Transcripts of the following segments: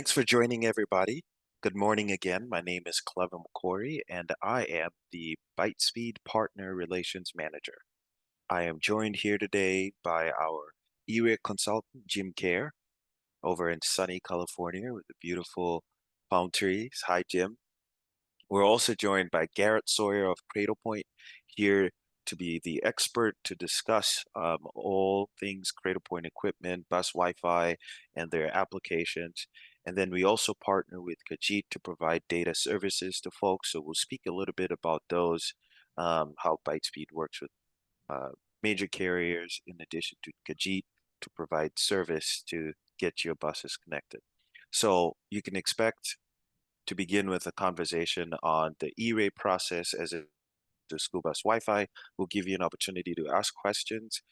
Thanks for joining, everybody. Good morning again. My name is Clevin McCory, and I am the ByteSpeed Partner Relations Manager. I am joined here today by our E-rate consultant, Jim Kerr, over in sunny California with the beautiful palm trees. Hi, Jim. We're also joined by Garrett Sawyer of Cradlepoint here to be the expert to discuss all things Cradlepoint equipment, bus Wi-Fi, and their applications. And then we also partner with Kajeet to provide data services to folks. So we'll speak a little bit about those, how ByteSpeed works with uh, major carriers in addition to Kajeet to provide service to get your buses connected. So you can expect to begin with a conversation on the E-rate process as the school bus Wi-Fi. We'll give you an opportunity to ask questions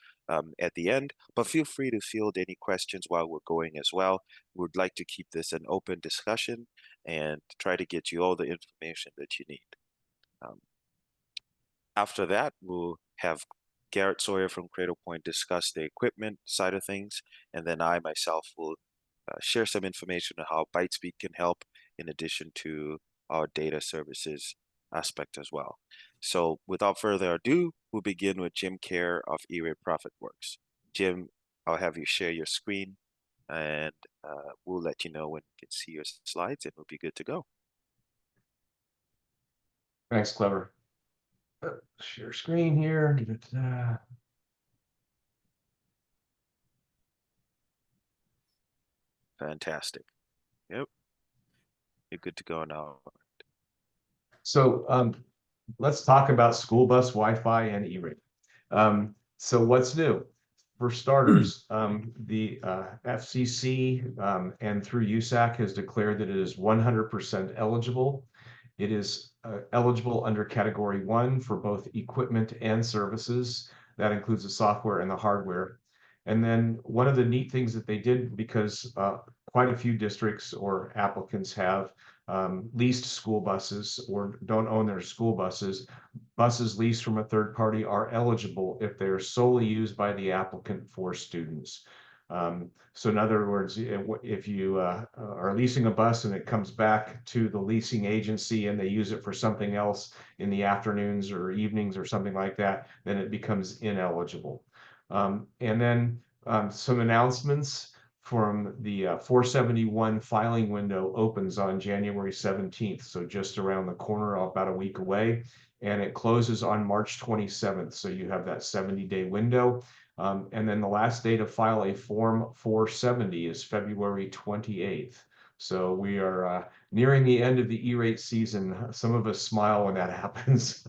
at the end, but feel free to field any questions while we're going as well. We'd like to keep this an open discussion and try to get you all the information that you need. Um, After that, we'll have Garrett Sawyer from Cradlepoint discuss the equipment side of things, and then I myself will share some information on how ByteSpeed can help in addition to our data services aspect as well. So without further ado, we'll begin with Jim Kerr of E-rate ProfitWorks. Jim, I'll have you share your screen and we'll let you know when you can see your slides and we'll be good to go. Thanks, Clever. Share screen here. Fantastic. Yep, you're good to go now. So let's talk about school bus Wi-Fi and E-rate. So what's new? For starters, the FCC and through USAC has declared that it is 100% eligible. It is eligible under Category 1 for both equipment and services. That includes the software and the hardware. And then one of the neat things that they did, because quite a few districts or applicants have leased school buses or don't own their school buses, buses leased from a third party are eligible if they're solely used by the applicant for students. So in other words, if you are leasing a bus and it comes back to the leasing agency and they use it for something else in the afternoons or evenings or something like that, then it becomes ineligible. And then some announcements from the 471 filing window opens on January 17th, so just around the corner, about a week away, and it closes on March 27th. So you have that 70-day window. And then the last day to file a Form 470 is February 28th. So we are nearing the end of the E-rate season. Some of us smile when that happens.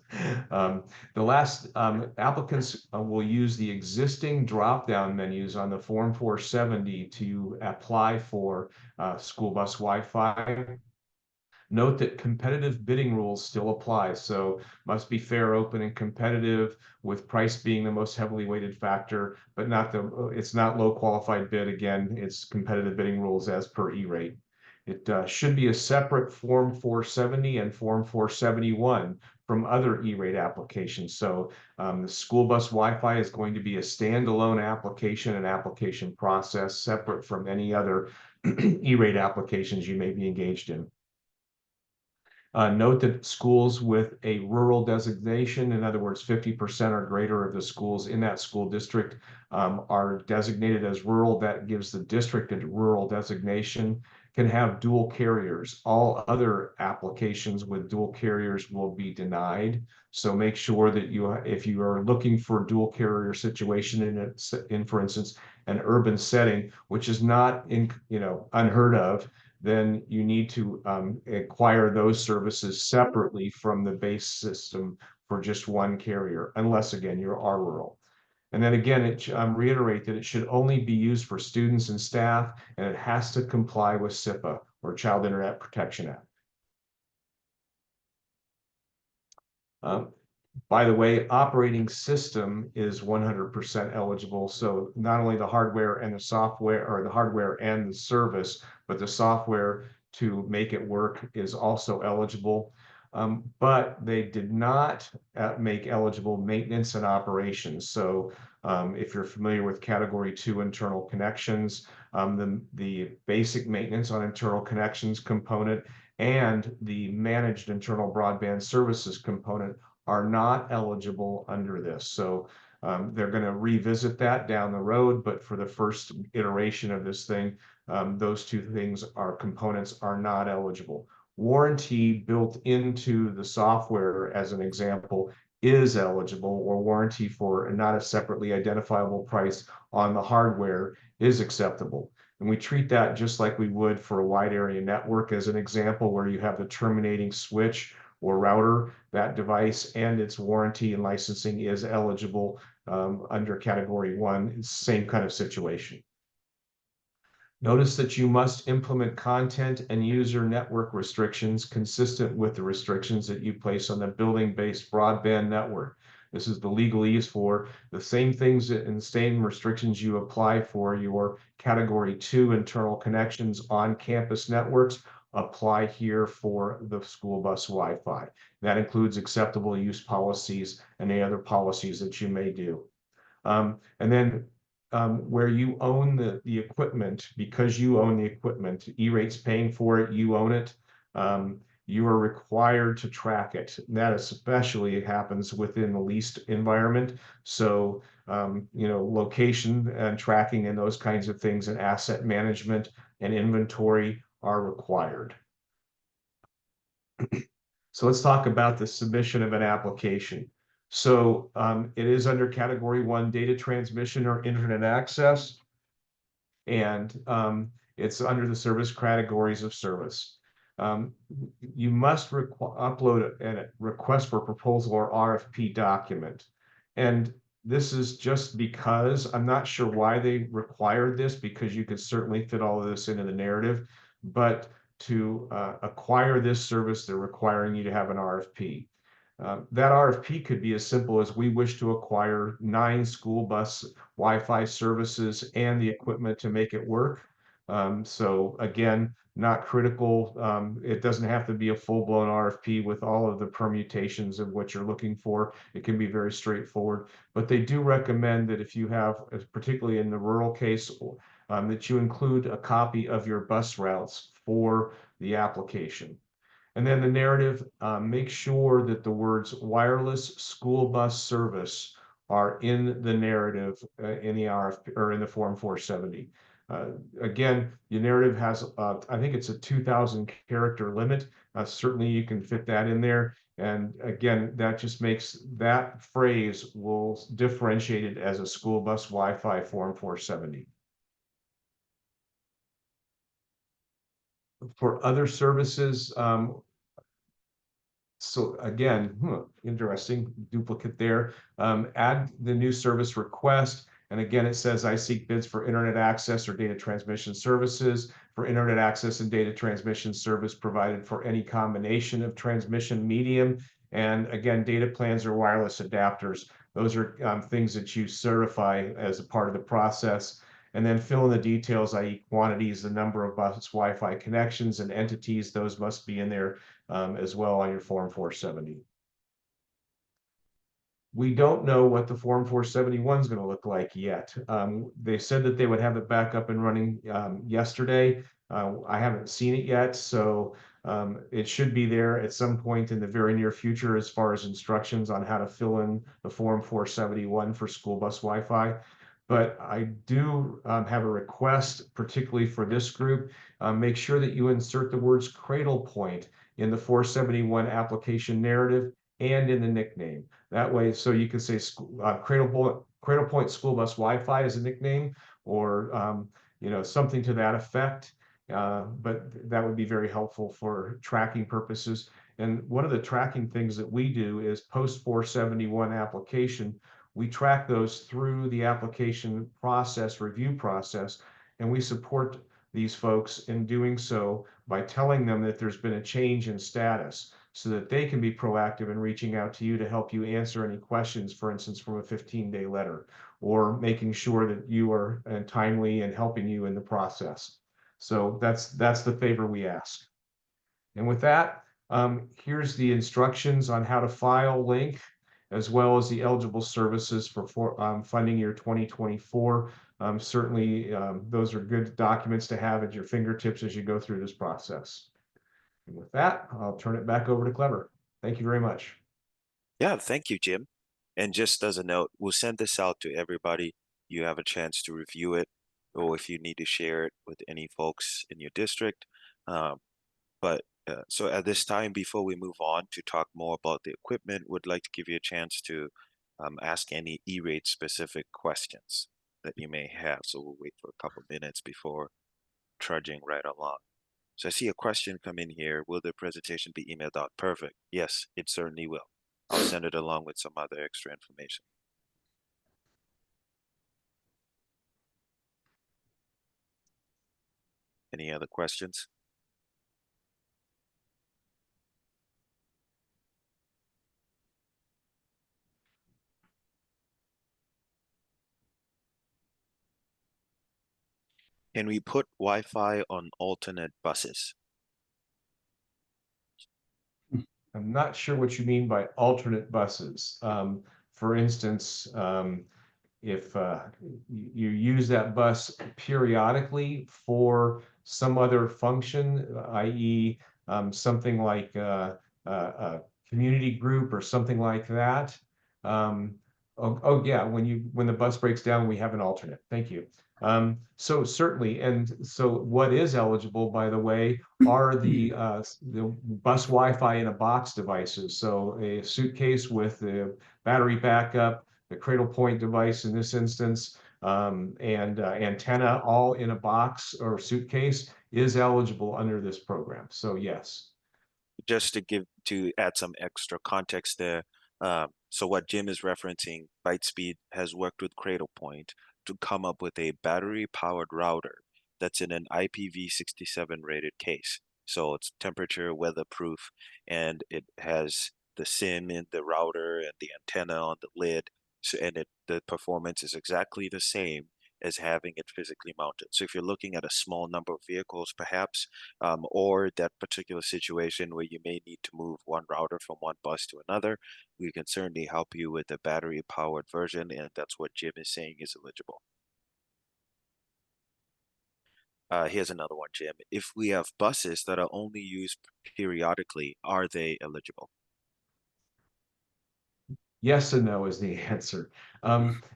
The last applicants will use the existing drop-down menus on the Form 470 to apply for school bus Wi-Fi. Note that competitive bidding rules still apply, so must be fair, open, and competitive, with price being the most heavily weighted factor, but it's not low qualified bid. Again, it's competitive bidding rules as per E-rate. It should be a separate Form 470 and Form 471 from other E-rate applications. So the school bus Wi-Fi is going to be a standalone application and application process separate from any other E-rate applications you may be engaged in. Note that schools with a rural designation, in other words, 50% or greater of the schools in that school district are designated as rural. That gives the district a rural designation, can have dual carriers. All other applications with dual carriers will be denied. So make sure that if you are looking for a dual carrier situation in, for instance, an urban setting, which is not unheard of, then you need to acquire those services separately from the base system for just one carrier, unless again you are rural. And then again, reiterate that it should only be used for students and staff, and it has to comply with CIPA, or Child Internet Protection Act. By the way, operating system is 100% eligible. So not only the hardware and the software, or the hardware and the service, but the software to make it work is also eligible. but they did not make eligible maintenance and operations. So if you're familiar with Category 2 internal connections, the basic maintenance on internal connections component and the managed internal broadband services component are not eligible under this. So they're going to revisit that down the road, but for the first iteration of this thing, those two things are components are not eligible. Warranty built into the software, as an example, is eligible, or warranty for not a separately identifiable price on the hardware is acceptable. And we treat that just like we would for a wide area network, as an example, where you have the terminating switch or router. That device and its warranty and licensing is eligible under Category 1. It's the same kind of situation. Notice that you must implement content and user network restrictions consistent with the restrictions that you place on the building-based broadband network. This is the legalese for the same things and same restrictions you apply for your Category 2 internal connections on campus networks apply here for the school bus Wi-Fi. That includes acceptable use policies and any other policies that you may do. And then where you own the equipment, because you own the equipment, E-Rate's paying for it, you own it, you are required to track it. And that especially happens within the leased environment. So, location and tracking and those kinds of things and asset management and inventory are required. So let's talk about the submission of an application. So it is under Category 1 data transmission or internet access, and it's under the service categories of service. You must upload a request for proposal or RFP document. And this is just because I'm not sure why they required this, because you could certainly fit all of this into the narrative, but to acquire this service, they're requiring you to have an RFP. That RFP could be as simple as we wish to acquire 9 school bus Wi-Fi services and the equipment to make it work. So again, not critical. It doesn't have to be a full-blown RFP with all of the permutations of what you're looking for. It can be very straightforward, but they do recommend that if you have, particularly in the rural case, that you include a copy of your bus routes for the application. And then the narrative, make sure that the words wireless school bus service are in the narrative in the RFP or in the Form 470. Again, your narrative has, I think it's a 2,000 character limit. Certainly you can fit that in there. And again, that just makes that phrase will differentiate it as a school bus Wi-Fi Form 470. For other services, so again, interesting duplicate there. Add the new service request. And again, it says, I seek bids for internet access or data transmission services, for internet access and data transmission service provided for any combination of transmission medium. And again, data plans or wireless adapters. Those are things that you certify as a part of the process. And then fill in the details, i.e. quantities, the number of bus Wi-Fi connections and entities. Those must be in there as well on your Form 470. We don't know what the Form 471 is going to look like yet. They said that they would have it back up and running yesterday. I haven't seen it yet, so it should be there at some point in the very near future as far as instructions on how to fill in the Form 471 for school bus Wi-Fi. But I do have a request, particularly for this group. Make sure that you insert the words Cradlepoint in the 471 application narrative and in the nickname. That way, so you can say Cradlepoint School Bus Wi-Fi as a nickname, or something to that effect. But that would be very helpful for tracking purposes. And one of the tracking things that we do is post 471 application. We track those through the application process, review process, and we support these folks in doing so by telling them that there's been a change in status so that they can be proactive in reaching out to you to help you answer any questions, for instance, from a 15-day letter, or making sure that you are timely and helping you in the process. So that's the favor we ask. And with that, Here's the instructions on how to file link, as well as the eligible services for funding year 2024. Certainly, those are good documents to have at your fingertips as you go through this process. And with that, I'll turn it back over to Clever. Thank you very much. Yeah, thank you, Jim. And just as a note, we'll send this out to everybody. You have a chance to review it, or if you need to share it with any folks in your district. Um, so at this time, before we move on to talk more about the equipment, would like to give you a chance to ask any E-rate specific questions that you may have. So we'll wait for a couple minutes before trudging right along. So I see a question come in here. Will the presentation be emailed out? Perfect. Yes, it certainly will. I'll send it along with some other extra information. Any other questions? Can we put Wi-Fi on alternate buses? I'm not sure what you mean by alternate buses. For instance, if you use that bus periodically for some other function, i.e., something like a community group or something like that. Um, oh yeah, when the bus breaks down, we have an alternate. Thank you. So certainly, and so what is eligible, by the way, are the bus Wi-Fi in a box devices. So a suitcase with the battery backup, the Cradlepoint device in this instance, and antenna all in a box or suitcase is eligible under this program. So yes. Just to add some extra context there. So what Jim is referencing, ByteSpeed has worked with Cradlepoint to come up with a battery-powered router that's in an IPv67 rated case. So it's temperature weatherproof, and it has the SIM in the router and the antenna on the lid. So, and the performance is exactly the same as having it physically mounted. So if you're looking at a small number of vehicles, perhaps, or that particular situation where you may need to move one router from one bus to another, we can certainly help you with a battery-powered version, and that's what Jim is saying is eligible. Here's another one, Jim. If we have buses that are only used periodically, are they eligible? Yes and no is the answer.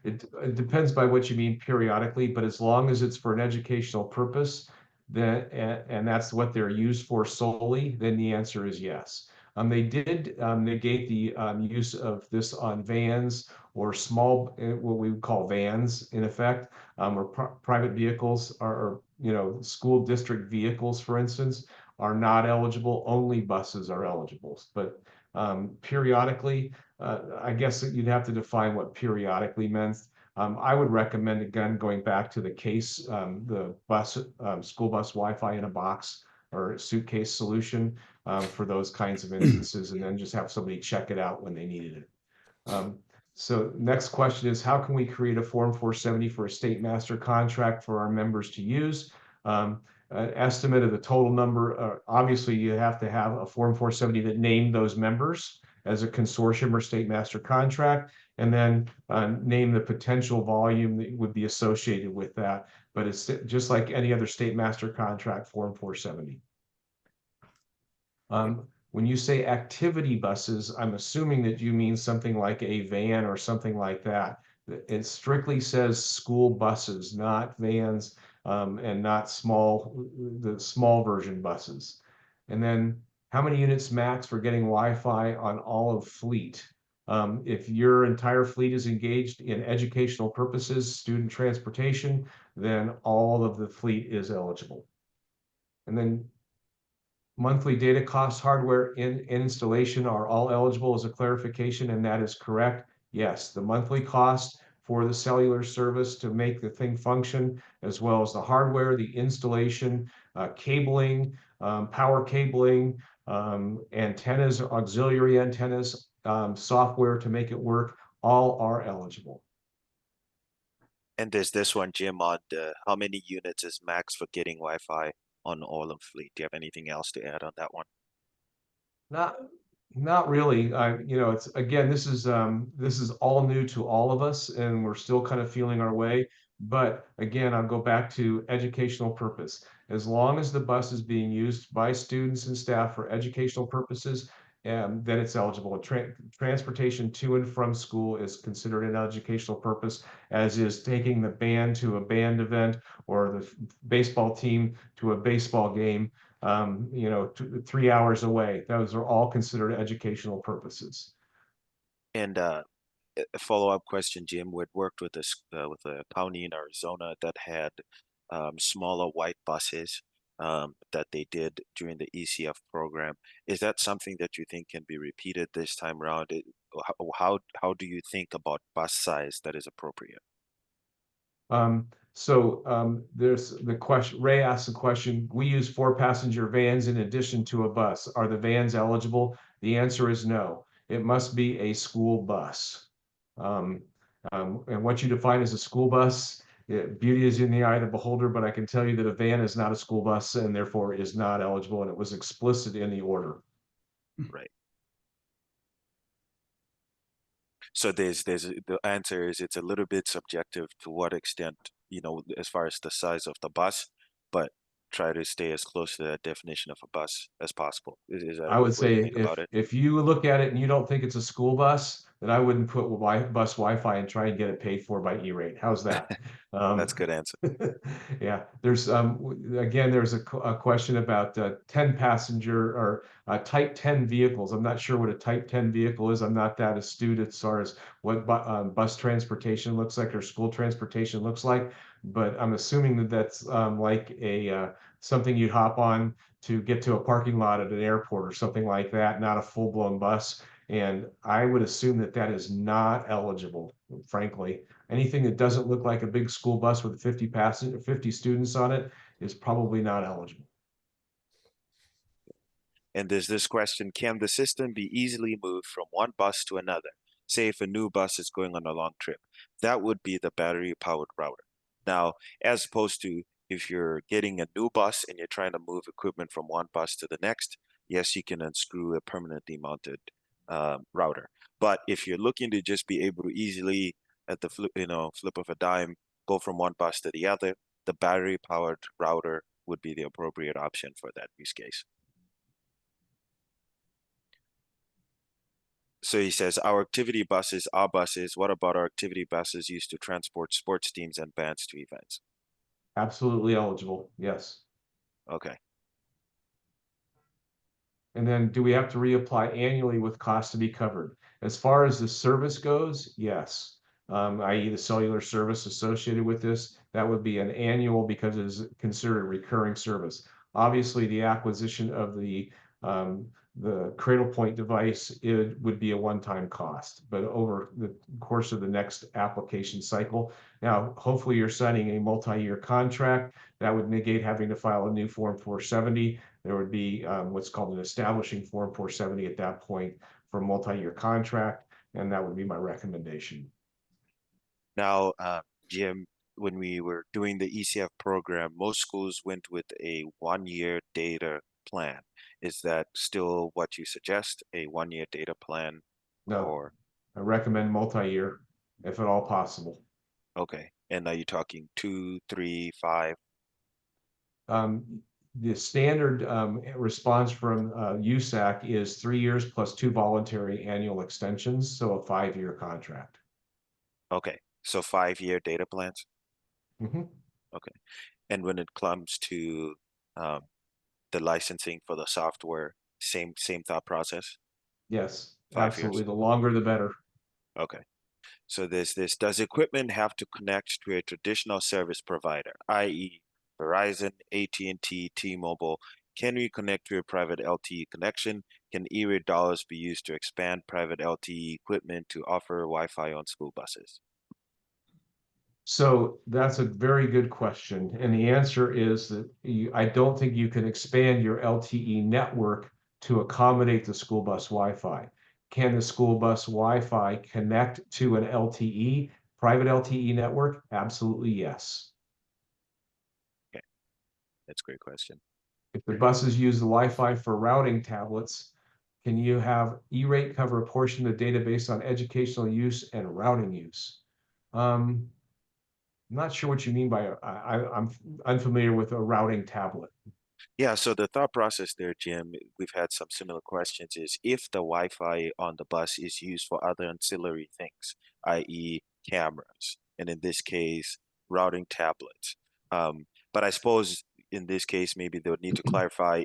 It depends by what you mean periodically, but as long as it's for an educational purpose, then and that's what they're used for solely, then the answer is yes. They did negate the use of this on vans or small, what we would call vans in effect, or private vehicles or school district vehicles, for instance, are not eligible. Only buses are eligible, but periodically. I guess you'd have to define what periodically meant. I would recommend, again, going back to the case, the school bus Wi-Fi in a box or suitcase solution for those kinds of instances, and then just have somebody check it out when they needed it. So next question is, how can we create a Form 470 for a state master contract for our members to use? An estimate of the total number, obviously you have to have a Form 470 that named those members as a consortium or state master contract, and then name the potential volume that would be associated with that. But it's just like any other state master contract, Form 470. When you say activity buses, I'm assuming that you mean something like a van or something like that. It strictly says school buses, not vans, and not the small version buses. And then how many units max for getting Wi-Fi on all of fleet? If your entire fleet is engaged in educational purposes, student transportation, then all of the fleet is eligible. And then monthly data costs, hardware installation are all eligible as a clarification, and that is correct. Yes, the monthly cost for the cellular service to make the thing function, as well as the hardware, the installation, cabling, power cabling, antennas, auxiliary antennas, software to make it work, all are eligible. And there's this one, Jim, on how many units is max for getting Wi-Fi on all of fleet? Do you have anything else to add on that one? Not, not really. It's again, this is all new to all of us, and we're still kind of feeling our way. But again, I'll go back to educational purpose. As long as the bus is being used by students and staff for educational purposes, then it's eligible. Transportation to and from school is considered an educational purpose, as is taking the band to a band event or the baseball team to a baseball game 3 hours away. Those are all considered educational purposes. And a follow-up question, Jim. We'd worked with with a county in Arizona that had smaller white buses that they did during the ECF program. Is that something that you think can be repeated this time around? How do you think about bus size that is appropriate? There's the question. Ray asked the question. We use 4-passenger vans in addition to a bus. Are the vans eligible? The answer is no. It must be a school bus. Um, and what you define as a school bus, beauty is in the eye of the beholder, but I can tell you that a van is not a school bus and therefore is not eligible, and it was explicit in the order. Right. So the answer is it's a little bit subjective to what extent, as far as the size of the bus, but try to stay as close to that definition of a bus as possible. Is that a I would good way to say think about it? if you look at it and you don't think it's a school bus, then I wouldn't put bus Wi-Fi and try and get it paid for by E-rate. How's that? Um, That's a good answer. yeah, there's again, there's a question about 10 passenger or type 10 vehicles. I'm not sure what a type 10 vehicle is. I'm not that astute as far as what bus transportation looks like or school transportation looks like, but I'm assuming that that's like a something you'd hop on to get to a parking lot at an airport or something like that, not a full-blown bus. And I would assume that that is not eligible, frankly. Anything that doesn't look like a big school bus with 50 students on it is probably not eligible. And there's this question, can the system be easily moved from one bus to another? Say if a new bus is going on a long trip, that would be the battery powered router. Now, as opposed to if you're getting a new bus and you're trying to move equipment from one bus to the next, yes, you can unscrew a permanently mounted router. But if you're looking to just be able to easily, at the flip of a dime, go from one bus to the other, the battery powered router would be the appropriate option for that use case. So he says, our activity buses are buses. What about our activity buses used to transport sports teams and bands to events? Absolutely eligible, yes. Okay. And then do we have to reapply annually with costs to be covered? As far as the service goes, yes. I.e. the cellular service associated with this, that would be an annual because it is considered a recurring service. Obviously, the acquisition of the Cradlepoint device, it would be a one-time cost, but over the course of the next application cycle. Now, hopefully you're signing a multi-year contract that would negate having to file a new Form 470. There would be what's called an establishing Form 470 at that point for a multi-year contract, and that would be my recommendation. Now, Jim, when we were doing the ECF program, most schools went with a 1 year data plan. Is that still what you suggest, a 1 year data plan? No, Or, I recommend multi-year if at all possible. okay. And are you talking 2, 3, 5? The standard response from USAC is 3 years plus 2 voluntary annual extensions, so a 5-year contract. Okay. So 5 year data plans? Mhm. Okay. And when it comes to um, the licensing for the software, same thought process, Yes, 5 years. absolutely. The longer, the better. Okay. So there's this, does equipment have to connect to a traditional service provider, i.e. Verizon, AT&T, T-Mobile? Can we connect to a private LTE connection? Can E-rate dollars be used to expand private LTE equipment to offer Wi-Fi on school buses? So that's a very good question. And the answer is that I don't think you can expand your LTE network to accommodate the school bus Wi-Fi. Can the school bus Wi-Fi connect to an LTE, private LTE network? Absolutely, yes. Okay, that's a great question. If the buses use the Wi-Fi for routing tablets, can you have E-rate cover a portion of the database on educational use and routing use? I'm not sure what you mean by I'm unfamiliar with a routing tablet. Yeah, so the thought process there, Jim, we've had some similar questions, is if the Wi-Fi on the bus is used for other ancillary things, i.e. cameras, and in this case, routing tablets. But I suppose in this case, maybe they would need to clarify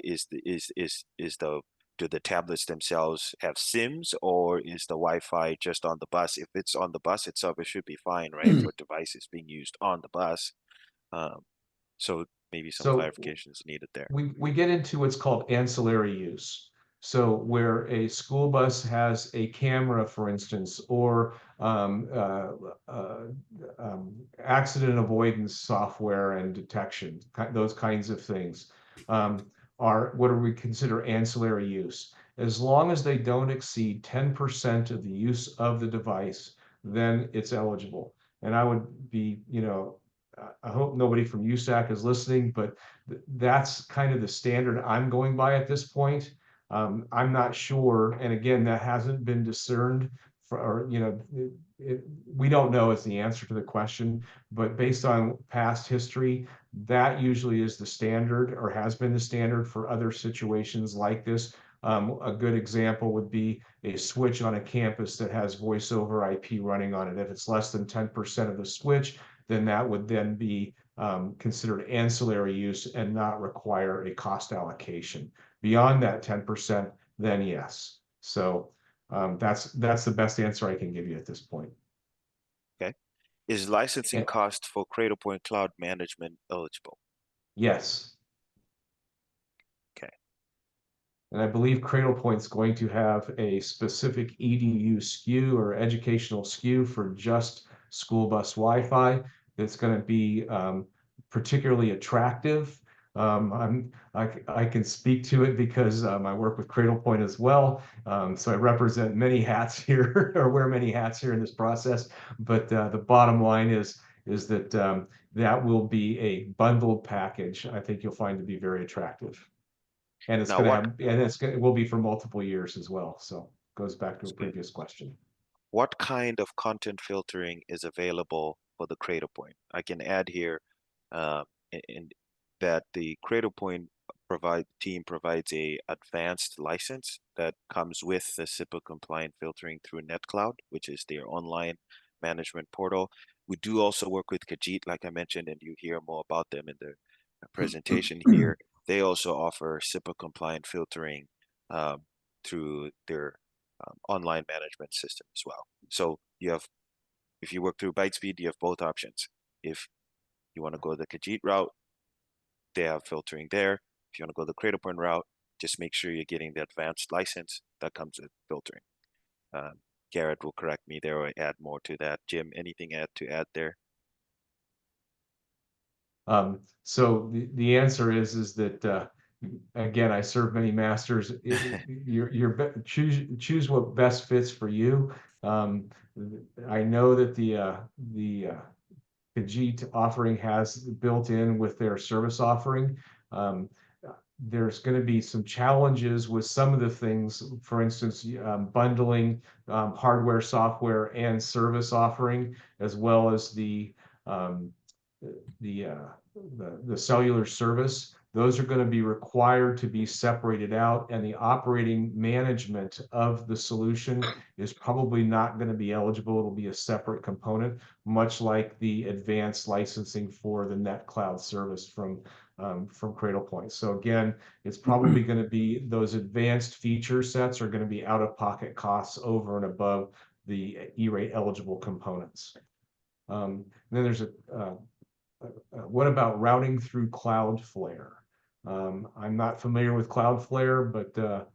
do the tablets themselves have SIMs, or is the Wi-Fi just on the bus? If it's on the bus itself, it should be fine, right, for devices being used on the bus. Um, so maybe some So clarifications needed there. we get into what's called ancillary use. So where a school bus has a camera, for instance, or accident avoidance software and detection, those kinds of things, um, are what do we consider ancillary use? As long as they don't exceed 10% of the use of the device, then it's eligible. And I would be, I hope nobody from USAC is listening, but that's kind of the standard I'm going by at this point. I'm not sure, and again, that hasn't been discerned for, or we don't know is the answer to the question, but based on past history, that usually is the standard or has been the standard for other situations like this. A good example would be a switch on a campus that has voice over IP running on it. If it's less than 10% of the switch, then that would then be considered ancillary use and not require a cost allocation. Beyond that 10%, then yes. So that's the best answer I can give you at this point. Okay. Is licensing And cost for Cradlepoint Cloud Management eligible? yes, Okay. and I believe Cradlepoint's going to have a specific EDU SKU or educational SKU for just school bus Wi-Fi that's going to be particularly attractive. I can speak to it because I work with Cradlepoint as well. So I represent many hats here or wear many hats here in this process. But the bottom line is that that will be a bundled package. I think you'll find to be very attractive. And it's Now, going to what have, and it will be for multiple years as well. So goes back to a sweet. previous question. What kind of content filtering is available for the Cradlepoint? I can add here uh, in that the Cradlepoint team provides a advanced license that comes with the SIPA compliant filtering through NetCloud, which is their online management portal. We do also work with Kajeet, like I mentioned, and you hear more about them in the presentation here. They also offer SIPA compliant filtering um, through their online management system as well. So you have, if you work through ByteSpeed, you have both options. If you want to go the Kajeet route, they have filtering there. If you want to go the Cradlepoint route, just make sure you're getting the advanced license that comes with filtering. Garrett will correct me there or add more to that. Jim, anything to add there? So the answer is that again, I serve many masters. Choose what best fits for you. Um, I know that the Kajeet offering has built in with their service offering. Um, there's going to be some challenges with some of the things, for instance, bundling hardware, software, and service offering, as well as um, the uh, the cellular service. Those are going to be required to be separated out, and the operating management of the solution is probably not going to be eligible. It'll be a separate component, much like the advanced licensing for the net cloud service from Cradlepoint. So again, it's probably going to be those advanced feature sets are going to be out-of-pocket costs over and above the E-rate eligible components. Then there's what about routing through Cloudflare? I'm not familiar with Cloudflare, but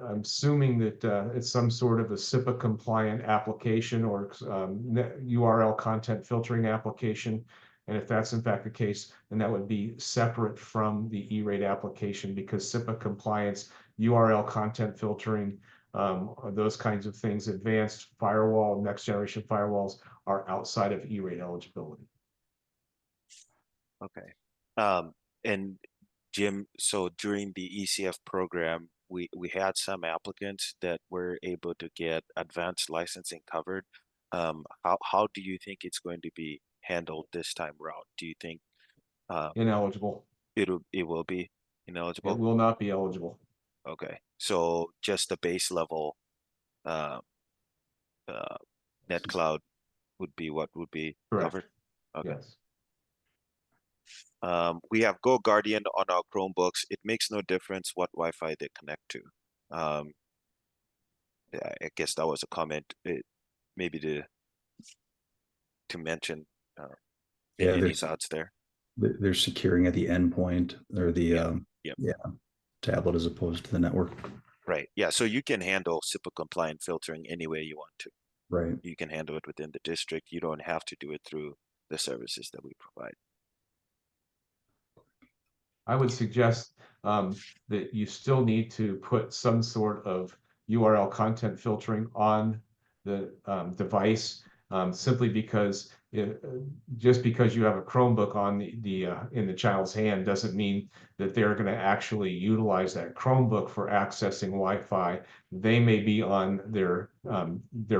I'm assuming that it's some sort of a SIPA compliant application or URL content filtering application. And if that's in fact the case, then that would be separate from the E-rate application because SIPA compliance, URL content filtering, those kinds of things, advanced firewall, next generation firewalls are outside of E-rate eligibility. Okay. And Jim, so during the ECF program, we had some applicants that were able to get advanced licensing covered. How do you think it's going to be handled this time around? Do you think um, Ineligible. it will be It ineligible? will not be eligible. Okay, so just the base level uh, uh, net cloud would be what would be Correct. covered. Okay. Yes. We have Go Guardian on our Chromebooks. It makes no difference what Wi-Fi they connect to. Um, yeah, I guess that was a comment, maybe to mention. Uh, Yeah, any thoughts there? they're securing at the endpoint or the Yeah, yeah, yeah, tablet as opposed to the network. right. Yeah, so you can handle SIPA compliant filtering any way you want to. Right. You can handle it within the district. You don't have to do it through the services that we provide. I would suggest that you still need to put some sort of URL content filtering on the device, simply because just because you have a Chromebook on the in the child's hand doesn't mean that they're going to actually utilize that Chromebook for accessing Wi-Fi. They may be on their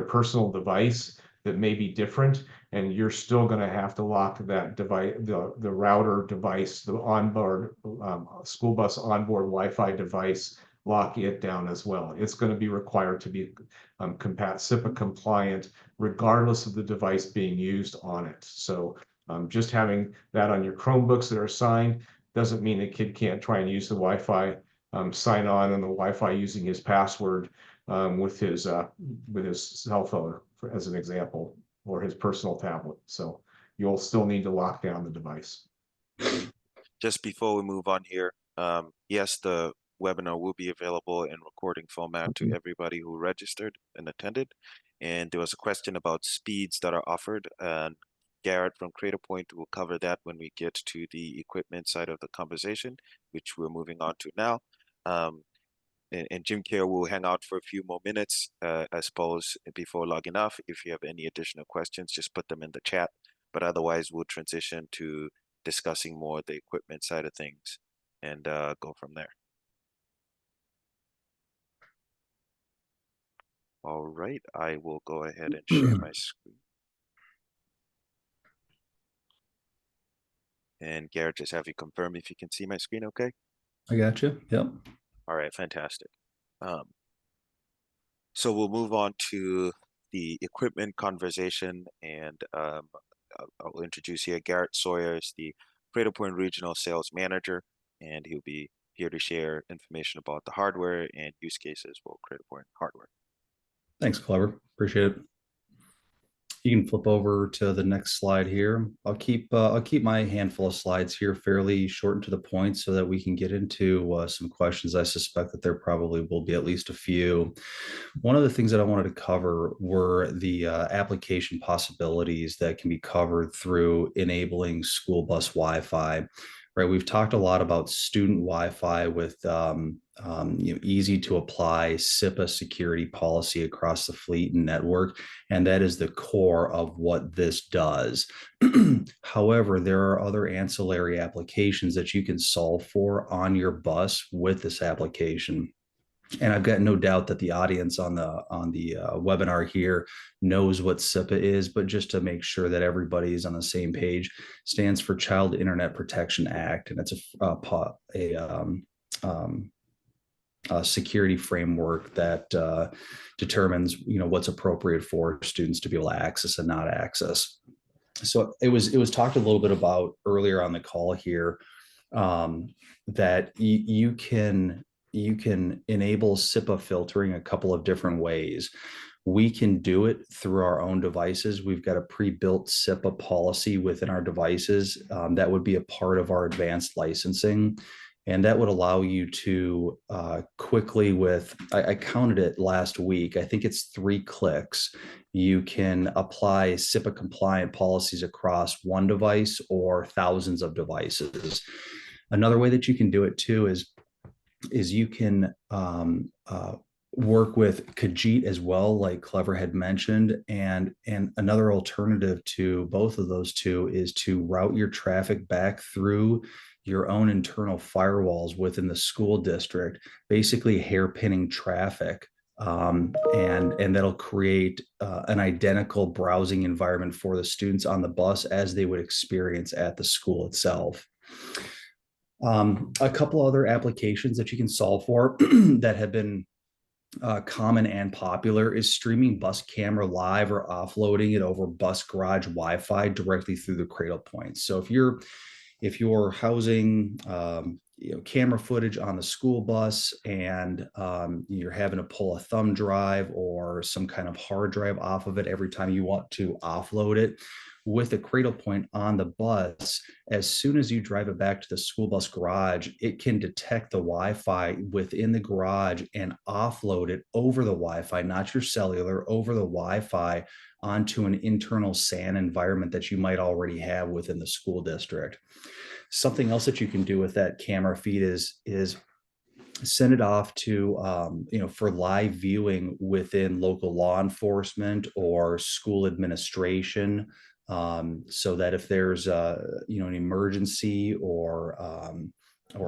personal device that may be different, and you're still going to have to lock that device, the router device, the onboard school bus onboard Wi-Fi device, lock it down as well. It's going to be required to be SIPA compliant, regardless of the device being used on it. So just having that on your Chromebooks that are assigned doesn't mean a kid can't try and use the Wi-Fi, sign on the Wi-Fi using his password with his cell phone, as an example, or his personal tablet. So you'll still need to lock down the device. Just before we move on here, yes, the webinar will be available in recording format to everybody who registered and attended. And there was a question about speeds that are offered, and Garrett from Cradlepoint will cover that when we get to the equipment side of the conversation, which we're moving on to now. And Jim Kerr will hang out for a few more minutes, I suppose, before logging off. If you have any additional questions, just put them in the chat. But otherwise, we'll transition to discussing more the equipment side of things and go from there. All right, I will go ahead and share my screen. And Garrett, just have you confirm if you can see my screen okay? I got you. Yep. All right, fantastic. So we'll move on to the equipment conversation, and I'll introduce here Garrett Sawyer is the Cradlepoint Regional Sales Manager, and he'll be here to share information about the hardware and use cases for Cradlepoint hardware. Thanks, Clever. Appreciate it. You can flip over to the next slide here. I'll keep my handful of slides here fairly short and to the point so that we can get into some questions. I suspect that there probably will be at least a few. One of the things that I wanted to cover were the application possibilities that can be covered through enabling school bus Wi-Fi. Right, we've talked a lot about student Wi-Fi with easy to apply SIPA security policy across the fleet and network, and that is the core of what this does. However, there are other ancillary applications that you can solve for on your bus with this application. And I've got no doubt that the audience on the webinar here knows what SIPA is, but just to make sure that everybody is on the same page, stands for Child Internet Protection Act, and it's a security framework that determines what's appropriate for students to be able to access and not access. So it was talked a little bit about earlier on the call here, that you can enable SIPA filtering a couple of different ways. We can do it through our own devices. We've got a pre-built SIPA policy within our devices that would be a part of our advanced licensing. And that would allow you to quickly I counted it last week, I think it's 3 clicks. You can apply SIPA compliant policies across one device or thousands of devices. Another way that you can do it too is you can work with Kajeet as well, like Clever had mentioned. And another alternative to both of those two is to route your traffic back through your own internal firewalls within the school district, basically hairpinning traffic. And that'll create an identical browsing environment for the students on the bus as they would experience at the school itself. A couple other applications that you can solve for that have been common and popular is streaming bus camera live or offloading it over bus garage Wi-Fi directly through the Cradlepoint. So if you're housing camera footage on the school bus and you're having to pull a thumb drive or some kind of hard drive off of it every time you want to offload it, with a Cradlepoint on the bus, as soon as you drive it back to the school bus garage, it can detect the Wi-Fi within the garage and offload it over the Wi-Fi, not your cellular, over the Wi-Fi onto an internal SAN environment that you might already have within the school district. Something else that you can do with that camera feed is send it off to for live viewing within local law enforcement or school administration, so that if there's an emergency or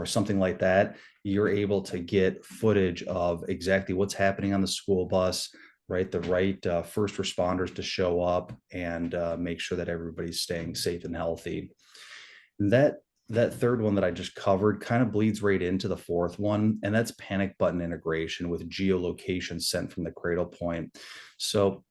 something like that, you're able to get footage of exactly what's happening on the school bus, right? The right first responders to show up and make sure that everybody's staying safe and healthy. That third one that I just covered kind of bleeds right into the fourth one, and that's panic button integration with geolocation sent from the Cradlepoint. So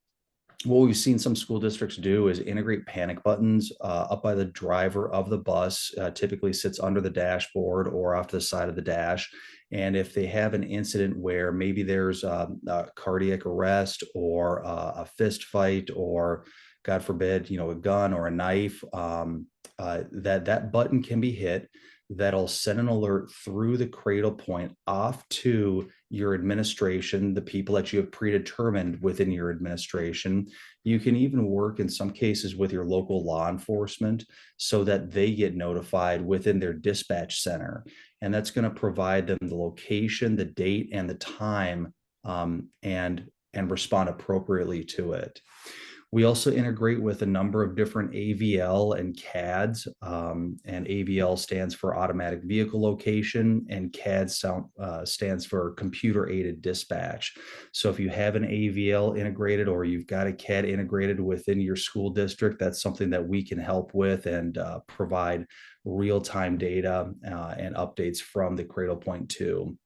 what we've seen some school districts do is integrate panic buttons up by the driver of the bus, typically sits under the dashboard or off to the side of the dash. And if they have an incident where maybe there's a cardiac arrest or a fist fight or, God forbid, a gun or a knife, that button can be hit. That'll send an alert through the Cradlepoint off to your administration, the people that you have predetermined within your administration. You can even work in some cases with your local law enforcement so that they get notified within their dispatch center. And that's going to provide them the location, the date, and the time, and respond appropriately to it. We also integrate with a number of different AVL and CADs, and AVL stands for automatic vehicle location, and CAD stands for computer aided dispatch. So if you have an AVL integrated or you've got a CAD integrated within your school district, that's something that we can help with and provide real-time data and updates from the Cradlepoint too.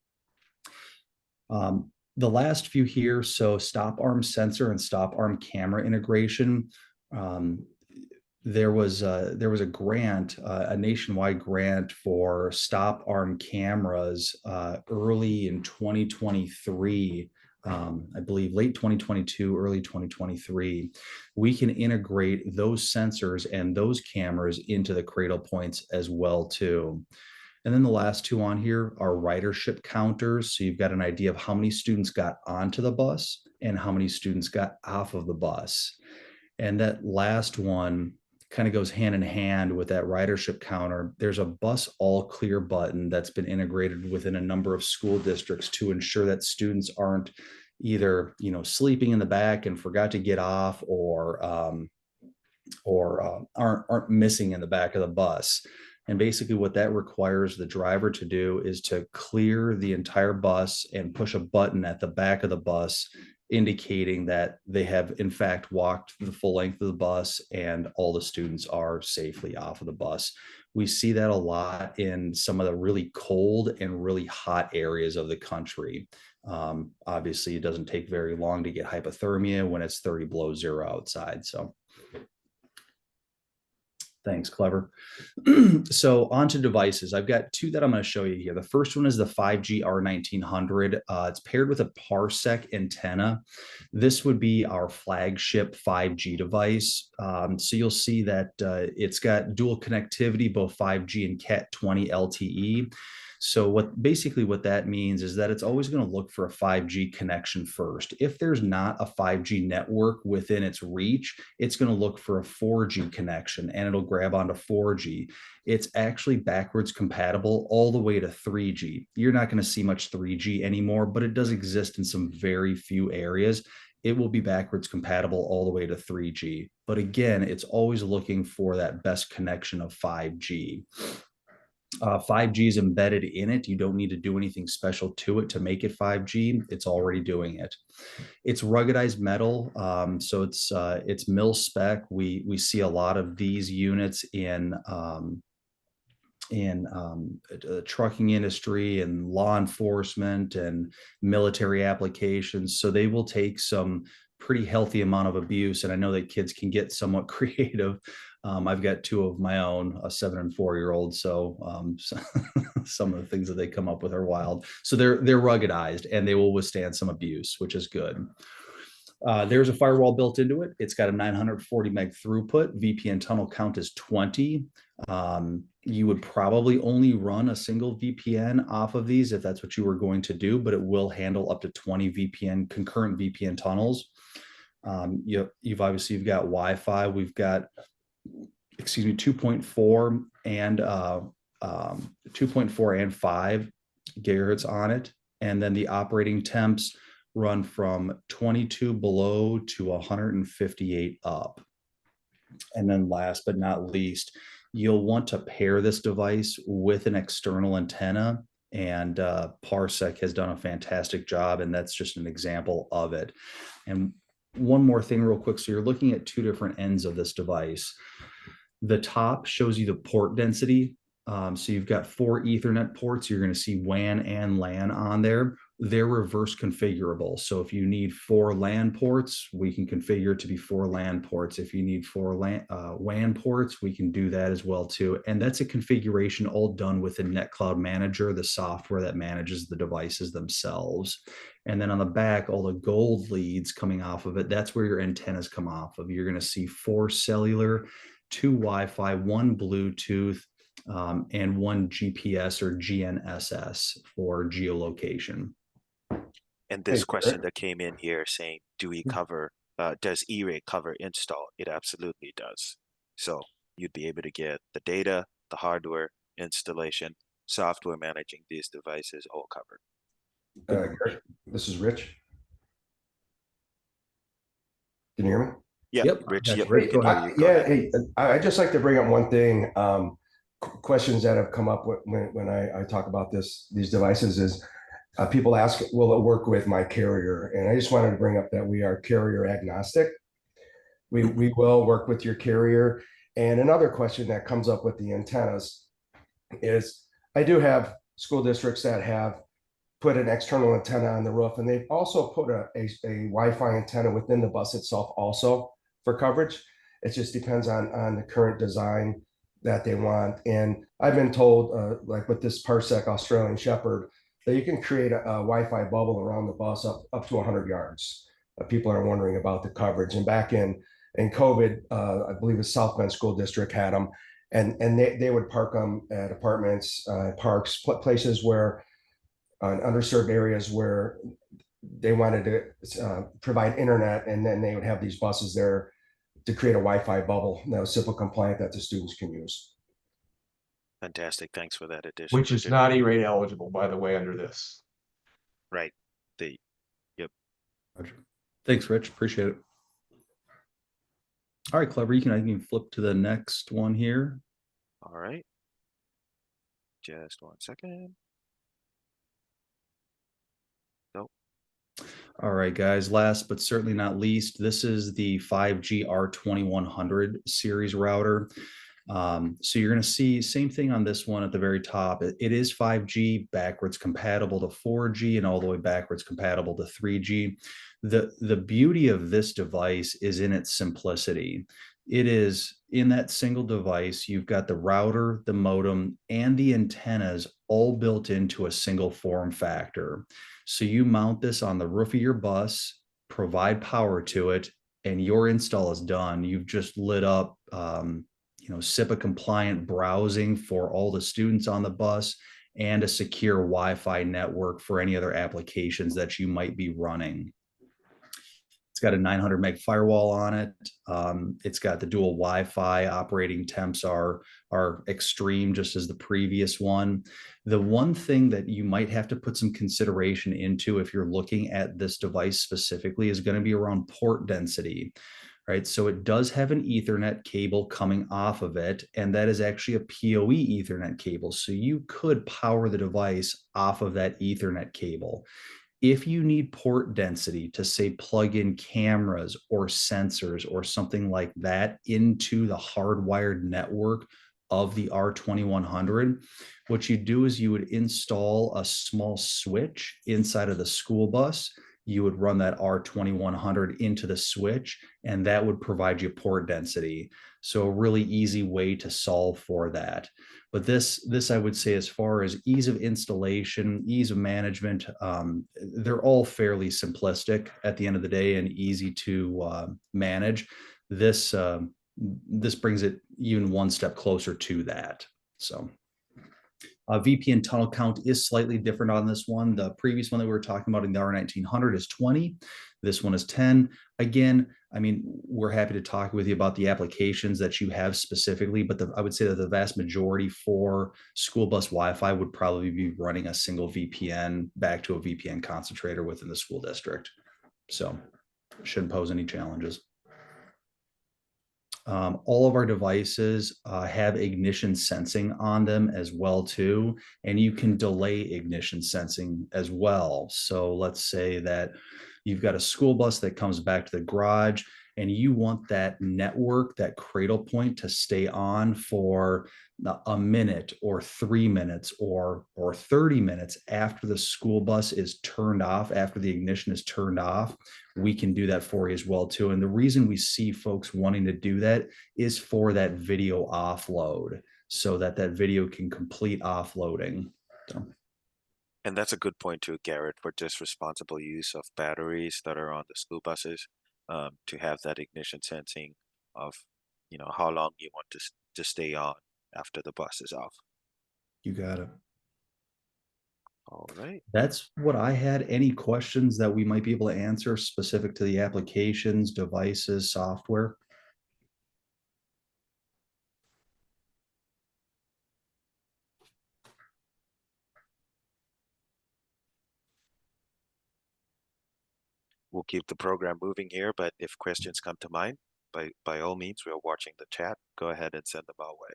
The last few here, so stop arm sensor and stop arm camera integration. There was a grant, a nationwide grant for stop arm cameras early in 2023. I believe late 2022, early 2023. We can integrate those sensors and those cameras into the Cradlepoints as well too. And then the last two on here are ridership counters. So you've got an idea of how many students got onto the bus and how many students got off of the bus. And that last one kind of goes hand in hand with that ridership counter. There's a bus all clear button that's been integrated within a number of school districts to ensure that students aren't either, sleeping in the back and forgot to get off or aren't missing in the back of the bus. And basically what that requires the driver to do is to clear the entire bus and push a button at the back of the bus, indicating that they have in fact walked the full length of the bus and all the students are safely off of the bus. We see that a lot in some of the really cold and really hot areas of the country. Obviously, it doesn't take very long to get hypothermia when it's 30 below zero outside. So thanks, Clever. So on to devices. I've got two that I'm going to show you here. The first one is the 5G R1900. It's paired with a Parsec antenna. This would be our flagship 5G device. So you'll see that it's got dual connectivity, both 5G and Cat 20 LTE. So what that means is that it's always going to look for a 5G connection first. If there's not a 5G network within its reach, it's going to look for a 4G connection and it'll grab onto 4G. It's actually backwards compatible all the way to 3G. You're not going to see much 3G anymore, but it does exist in some very few areas. It will be backwards compatible all the way to 3G. But again, it's always looking for that best connection of 5G. 5G is embedded in it. You don't need to do anything special to it to make it 5G. It's already doing it. It's ruggedized metal, so it's mil spec. We see a lot of these units in the trucking industry and law enforcement and military applications. So they will take some pretty healthy amount of abuse. And I know that kids can get somewhat creative. I've got two of my own, a 7 and 4-year-old. So some of the things that they come up with are wild. So they're ruggedized and they will withstand some abuse, which is good. There's a firewall built into it. It's got a 940 meg throughput. VPN tunnel count is 20. You would probably only run a single VPN off of these if that's what you were going to do, but it will handle up to 20 concurrent VPN tunnels. You've got Wi-Fi. We've got, 2.4 and 2.4 and 5 gigahertz on it. And then the operating temps run from 22 below to 158 up. And then last but not least, you'll want to pair this device with an external antenna, and Parsec has done a fantastic job, and that's just an example of it. And one more thing real quick. So you're looking at two different ends of this device. The top shows you the port density. So you've got 4 Ethernet ports. You're going to see WAN and LAN on there. They're reverse configurable. So if you need 4 LAN ports, we can configure it to be 4 LAN ports. If you need 4 WAN ports, we can do that as well too. And that's a configuration all done within NetCloud Manager, the software that manages the devices themselves. And then on the back, all the gold leads coming off of it, that's where your antennas come off of. You're going to see 4 cellular, 2 Wi-Fi, 1 Bluetooth, and 1 GPS or GNSS for geolocation. And this question that came in here saying, does E-Rate cover install? It absolutely does. So you'd be able to get the data, the hardware, installation, software managing these devices all covered. This is Rich. Can you hear me? Yeah, Yep. Rich, That's yep, great. we can hear you. Go ahead. Hey, I'd just like to bring up one thing. Questions that have come up when I talk about these devices is people ask, will it work with my carrier? And I just wanted to bring up that we are carrier agnostic. We will work with your carrier. And another question that comes up with the antennas is I do have school districts that have put an external antenna on the roof, and they've also put a Wi-Fi antenna within the bus itself also for coverage. It just depends on the current design that they want. And I've been told, like with this Parsec Australian Shepherd, that you can create a Wi-Fi bubble around the bus up to 100 yards. People are wondering about the coverage. And back in COVID, I believe the South Bend School District had them, and they would park them at apartments, parks, places where underserved areas where they wanted to provide internet, and then they would have these buses there to create a Wi-Fi bubble that was SIPA compliant that the students can use. Fantastic. Thanks for that addition. Which is not E-rate eligible, by the way, under this. Right. Yep. Thanks, Rich. Appreciate it. All right, Clever, I can flip to the next one here. All right. Just 1 second. Nope. All right, guys, last but certainly not least, this is the 5G R2100 series router. So you're going to see same thing on this one at the very top. It is 5G backwards compatible to 4G and all the way backwards compatible to 3G. The beauty of this device is in its simplicity. It is in that single device, you've got the router, the modem, and the antennas all built into a single form factor. So you mount this on the roof of your bus, provide power to it, and your install is done. You've just lit up SIPA compliant browsing for all the students on the bus and a secure Wi-Fi network for any other applications that you might be running. It's got a 900 meg firewall on it. It's got the dual Wi-Fi. Operating temps are extreme, just as the previous one. The one thing that you might have to put some consideration into if you're looking at this device specifically is going to be around port density. right? So it does have an Ethernet cable coming off of it, and that is actually a PoE Ethernet cable. So you could power the device off of that Ethernet cable. If you need port density to say plug in cameras or sensors or something like that into the hardwired network of the R2100, what you do is you would install a small switch inside of the school bus. You would run that R2100 into the switch, and that would provide you port density. So a really easy way to solve for that. But this I would say, as far as ease of installation, ease of management, they're all fairly simplistic at the end of the day and easy to manage. This this brings it even one step closer to that. So VPN tunnel count is slightly different on this one. The previous one that we were talking about in the R1900 is 20. This one is 10. Again, I mean, we're happy to talk with you about the applications that you have specifically, but I would say that the vast majority for school bus Wi-Fi would probably be running a single VPN back to a VPN concentrator within the school district. So shouldn't pose any challenges. All of our devices have ignition sensing on them as well too, and you can delay ignition sensing as well. So let's say that you've got a school bus that comes back to the garage and you want that network, that Cradlepoint, to stay on for a minute or 3 minutes or 30 minutes after the school bus is turned off, after the ignition is turned off. We can do that for you as well too. And the reason we see folks wanting to do that is for that video offload, so that that video can complete offloading. So. And that's a good point too, Garrett, for just responsible use of batteries that are on the school buses, to have that ignition sensing of, how long you want to stay on after the bus is off. You got it. All right. That's what I had. Any questions that we might be able to answer specific to the applications, devices, software? We'll keep the program moving here, but if questions come to mind, by all means, we are watching the chat. Go ahead and send them our way.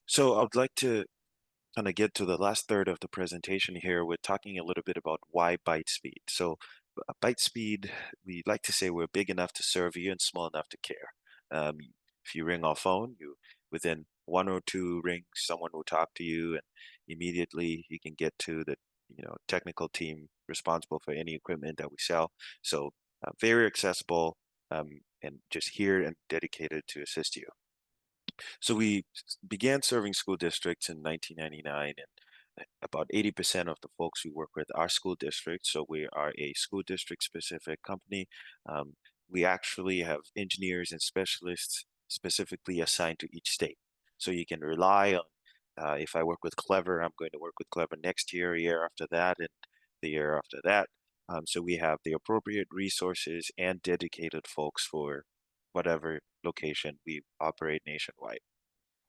So I'd like to kind of get to the last third of the presentation here. We're talking a little bit about why ByteSpeed. So ByteSpeed, we like to say we're big enough to serve you and small enough to care. If you ring our phone, within 1 or 2 rings, someone will talk to you, and immediately you can get to the technical team responsible for any equipment that we sell. So very accessible, and just here and dedicated to assist you. So we began serving school districts in 1999, and about 80% of the folks we work with are school districts. So we are a school district specific company. We actually have engineers and specialists specifically assigned to each state. So you can rely on, if I work with Clever, I'm going to work with Clever next year after that, and the year after that. So we have the appropriate resources and dedicated folks for whatever location we operate nationwide.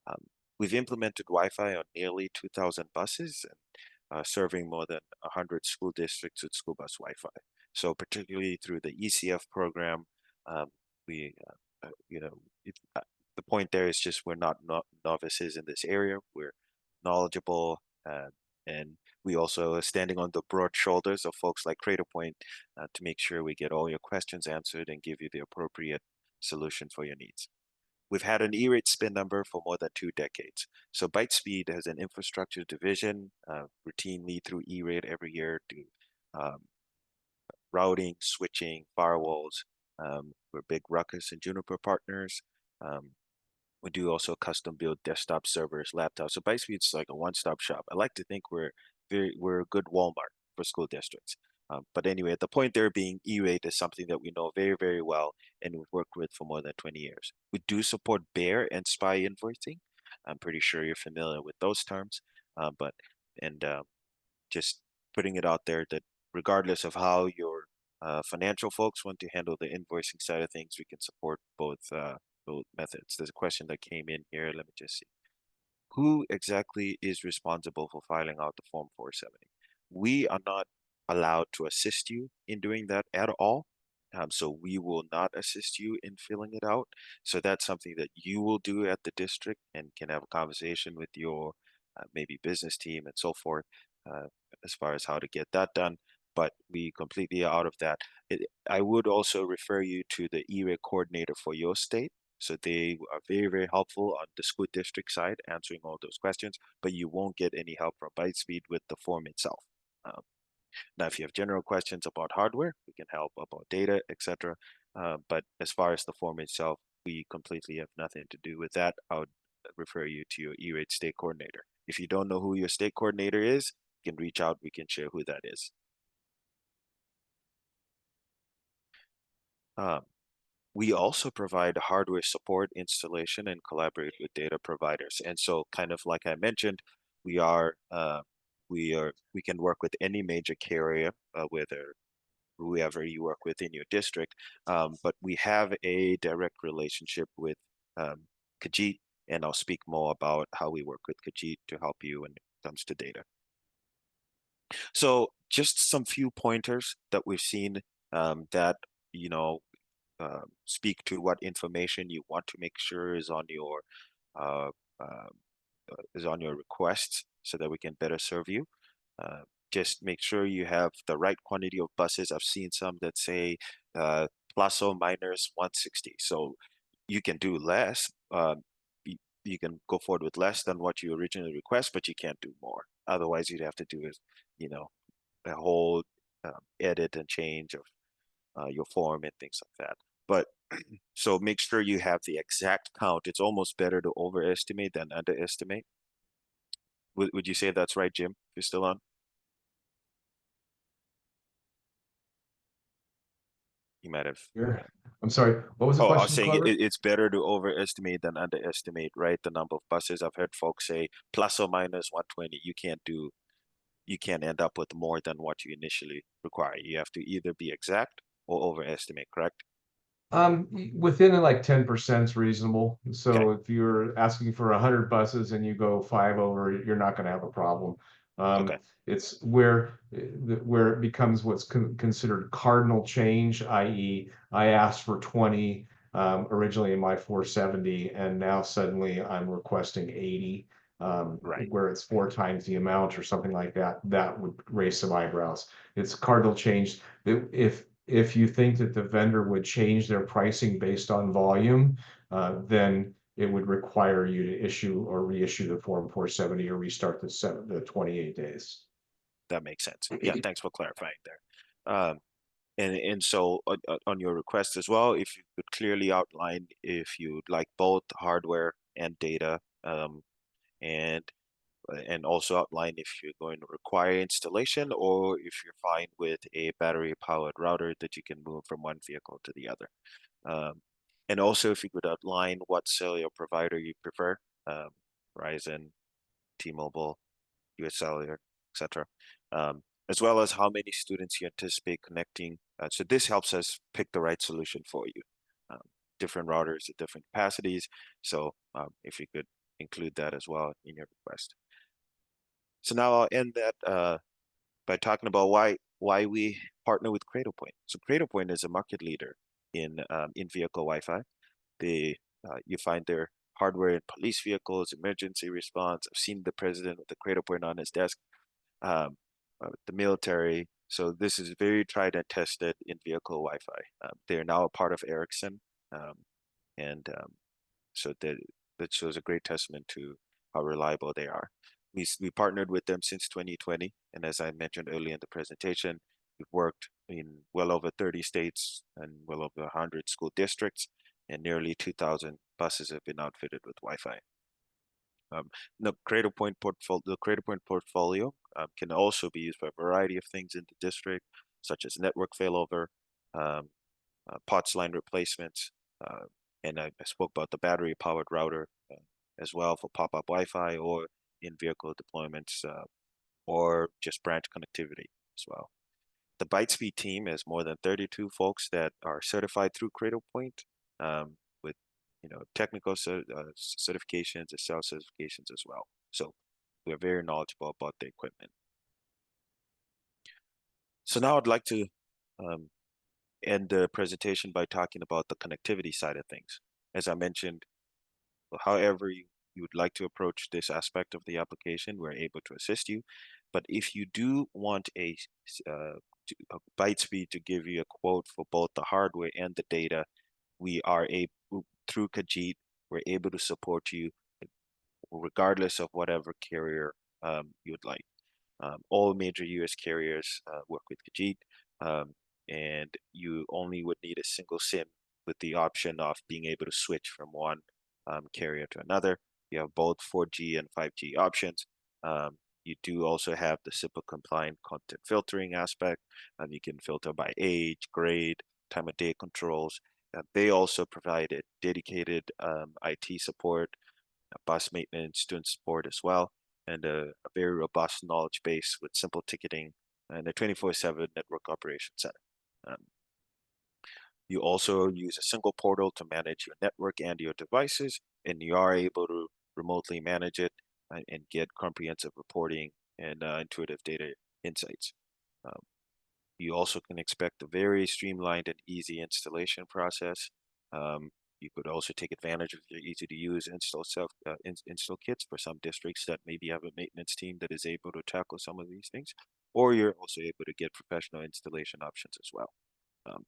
Um, we've implemented Wi-Fi on nearly 2,000 buses, and serving more than 100 school districts with school bus Wi-Fi. So particularly through the ECF program, we, the point there is just we're not novices in this area. We're knowledgeable, and we also are standing on the broad shoulders of folks like Cradlepoint to make sure we get all your questions answered and give you the appropriate solution for your needs. We've had an E-rate spin number for more than 2 decades. So ByteSpeed has an infrastructure division, routinely through E-rate every year, do routing, switching, firewalls. We're big Ruckus and Juniper partners. We do also custom build desktop servers, laptops. So ByteSpeed's like a one-stop shop. I like to think we're a good Walmart for school districts. But anyway, the point there being E-rate is something that we know very, very well and we've worked with for more than 20 years. We do support bear and SPY invoicing. I'm pretty sure you're familiar with those terms, just putting it out there that regardless of how your financial folks want to handle the invoicing side of things, we can support both methods. There's a question that came in here. Let me just see. Who exactly is responsible for filing out the Form 470? We are not allowed to assist you in doing that at all. So we will not assist you in filling it out. So that's something that you will do at the district and can have a conversation with your maybe business team and so forth uh, as far as how to get that done. But we completely are out of that. I would also refer you to the E-rate coordinator for your state. So they are very, very helpful on the school district side, answering all those questions, but you won't get any help from ByteSpeed with the form itself. Um, Now, if you have general questions about hardware, we can help about data, etc. But as far as the form itself, we completely have nothing to do with that. I would refer you to your E-rate state coordinator. If you don't know who your state coordinator is, you can reach out. We can share who that is. Um, we also provide hardware support, installation, and collaborate with data providers. And so, kind of like I mentioned, we are we can work with any major carrier, whether whoever you work with in your district. But we have a direct relationship with Kajeet, and I'll speak more about how we work with Kajeet to help you when it comes to data. So just some few pointers that we've seen that, you know, speak to what information you want to make sure uh, uh, is on your requests so that we can better serve you. Uh, just make sure you have the right quantity of buses. I've seen some that say plus or minus 160. So you can do less. You can go forward with less than what you originally request, but you can't do more. Otherwise, you'd have to do is, you know, a whole edit and change of your form and things like that. But so make sure you have the exact count. It's almost better to overestimate than underestimate. Would you say that's right, Jim? If you're still on? You might have. Here. I'm sorry, what was the Oh, I was question, saying Clever? it's better to overestimate than underestimate, right? The number of buses. I've heard folks say plus or minus 120. You can't end up with more than what you initially require. You have to either be exact or overestimate, correct? Within like 10% is reasonable. Okay, So if you're asking for 100 buses and you go 5 over, you're not going to have a problem. okay, It's where it becomes what's considered cardinal change, i.e., I asked for 20 originally in my 470, and now suddenly I'm requesting 80, right. where it's 4 times the amount or something like that. That would raise some eyebrows. It's cardinal change. If you think that the vendor would change their pricing based on volume, then it would require you to issue or reissue the Form 470 or restart the 28 days. That makes sense. Yeah, thanks for clarifying there. And so on your request as well, if you could clearly outline if you'd like both hardware and data, and and also outline if you're going to require installation or if you're fine with a battery powered router that you can move from one vehicle to the other. Um, and also if you could outline what cellular provider you prefer, um, Verizon, T-Mobile, US Cellular, etc. As well as how many students you anticipate connecting. So this helps us pick the right solution for you. Um, Different routers at different capacities. So if you could include that as well in your request. So now I'll end that by talking about why we partner with Cradlepoint. So Cradlepoint is a market leader in vehicle Wi-Fi. You find their hardware in police vehicles, emergency response. I've seen the president with the Cradlepoint on his desk, um, the military. So this is very tried and tested in vehicle Wi-Fi. They're now a part of Ericsson, um, and so that shows a great testament to how reliable they are. We partnered with them since 2020, and as I mentioned earlier in the presentation, we've worked in well over 30 states and well over 100 school districts, and nearly 2,000 buses have been outfitted with Wi-Fi. The Cradlepoint portfolio can also be used for a variety of things in the district, such as network failover, um, POTS line replacements, uh, and I spoke about the battery-powered router as well for pop-up Wi-Fi or in-vehicle deployments or just branch connectivity as well. The ByteSpeed team has more than 32 folks that are certified through Cradlepoint with technical certifications and self-certifications as well. So we're very knowledgeable about the equipment. So now I'd like to end the presentation by talking about the connectivity side of things. As I mentioned, however you would like to approach this aspect of the application, we're able to assist you. But if you do want a ByteSpeed to give you a quote for both the hardware and the data, we are able, through Kajeet, we're able to support you regardless of whatever carrier you would like. All major US carriers work with Kajeet, and you only would need a single SIM with the option of being able to switch from one carrier to another. You have both 4G and 5G options. You do also have the SIPA compliant content filtering aspect. You can filter by age, grade, time of day controls. They also provide a dedicated IT support, bus maintenance, student support as well, and a very robust knowledge base with simple ticketing and a 24/7 network operation center. Um, you also use a single portal to manage your network and your devices, and you are able to remotely manage it and get comprehensive reporting and intuitive data insights. Um, you also can expect a very streamlined and easy installation process. You could also take advantage of your easy-to-use install kits for some districts that maybe have a maintenance team that is able to tackle some of these things, or you're also able to get professional installation options as well. Um,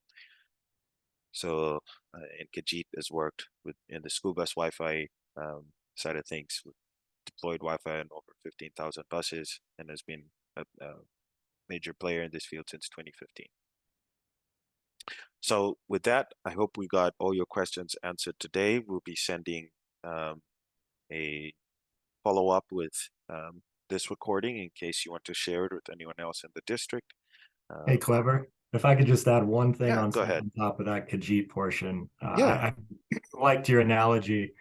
and Kajeet has worked with in the school bus Wi-Fi side of things, with deployed Wi-Fi on over 15,000 buses, and has been a major player in this field since 2015. So with that, I hope we got all your questions answered today. We'll be sending a follow-up with this recording in case you want to share it with anyone else in the district. Hey, Clever, if I could just add one thing Yeah, on, go ahead. on top of that Kajeet portion. Yeah. I liked your analogy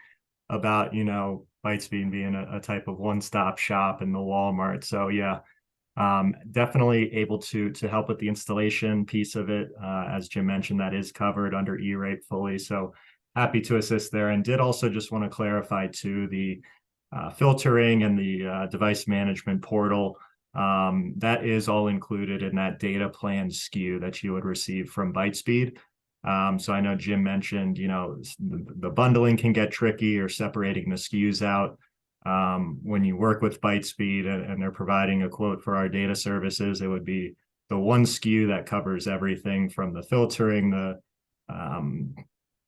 about, ByteSpeed being a type of one-stop shop in the Walmart. So yeah, definitely able to help with the installation piece of it. As Jim mentioned, that is covered under E-rate fully. So happy to assist there. And did also just want to clarify too, the filtering and the device management portal. That is all included in that data plan SKU that you would receive from ByteSpeed. So I know Jim mentioned, the bundling can get tricky or separating the SKUs out. When you work with ByteSpeed and they're providing a quote for our data services, it would be the one SKU that covers everything from the filtering, the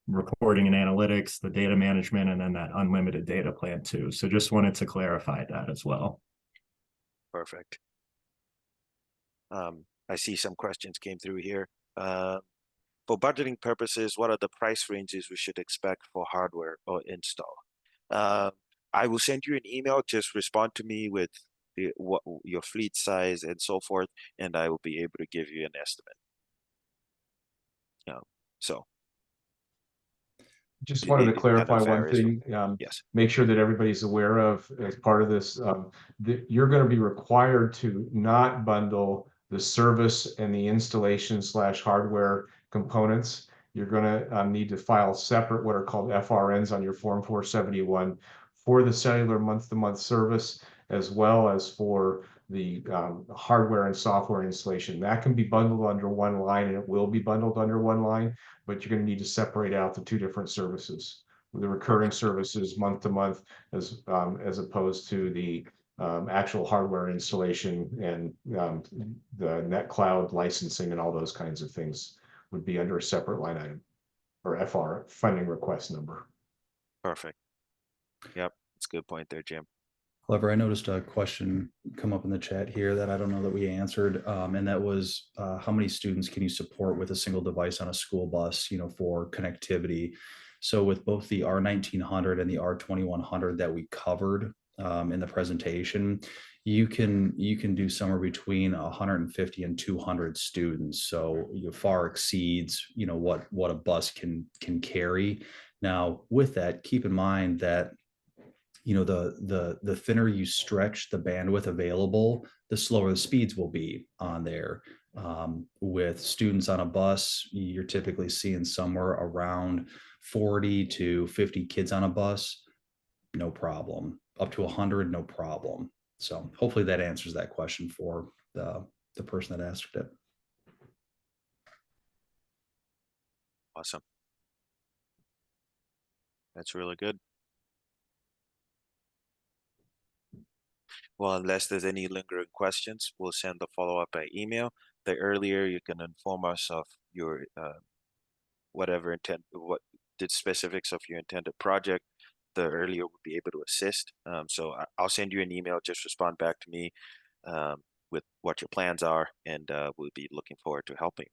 reporting and analytics, the data management, and then that unlimited data plan too. So just wanted to clarify that as well. Perfect. I see some questions came through here. For budgeting purposes, what are the price ranges we should expect for hardware or install? I will send you an email. Just respond to me with what your fleet size and so forth, and I will be able to give you an estimate. So just wanted to clarify one thing. Yes. Make sure that everybody's aware of, as part of this, that you're going to be required to not bundle the service and the installation / hardware components. You're going to need to file separate what are called FRNs on your Form 471 for the cellular month-to-month service, as well as for the hardware and software installation. That can be bundled under one line, and it will be bundled under one line, but you're going to need to separate out the two different services, the recurring services month to month, as opposed to the actual hardware installation and the net cloud licensing and all those kinds of things would be under a separate line item or FR, funding request number. Perfect. Yep, that's a good point there, Jim. Clever, I noticed a question come up in the chat here that I don't know that we answered, and that was how many students can you support with a single device on a school bus, for connectivity? So with both the R1900 and the R2100 that we covered in the presentation, you can do somewhere between 150 and 200 students. So you far exceeds, what a bus can carry. Now, with that, keep in mind that the thinner you stretch the bandwidth available, the slower the speeds will be on there. With students on a bus, you're typically seeing somewhere around 40 to 50 kids on a bus, no problem. Up to 100, no problem. So hopefully that answers that question for the person that asked it. Awesome. That's really good. Well, unless there's any lingering questions, we'll send the follow-up by email. The earlier you can inform us of your whatever what the specifics of your intended project, the earlier we'll be able to assist. So I'll send you an email. Just respond back to me with what your plans are, and we'll be looking forward to helping.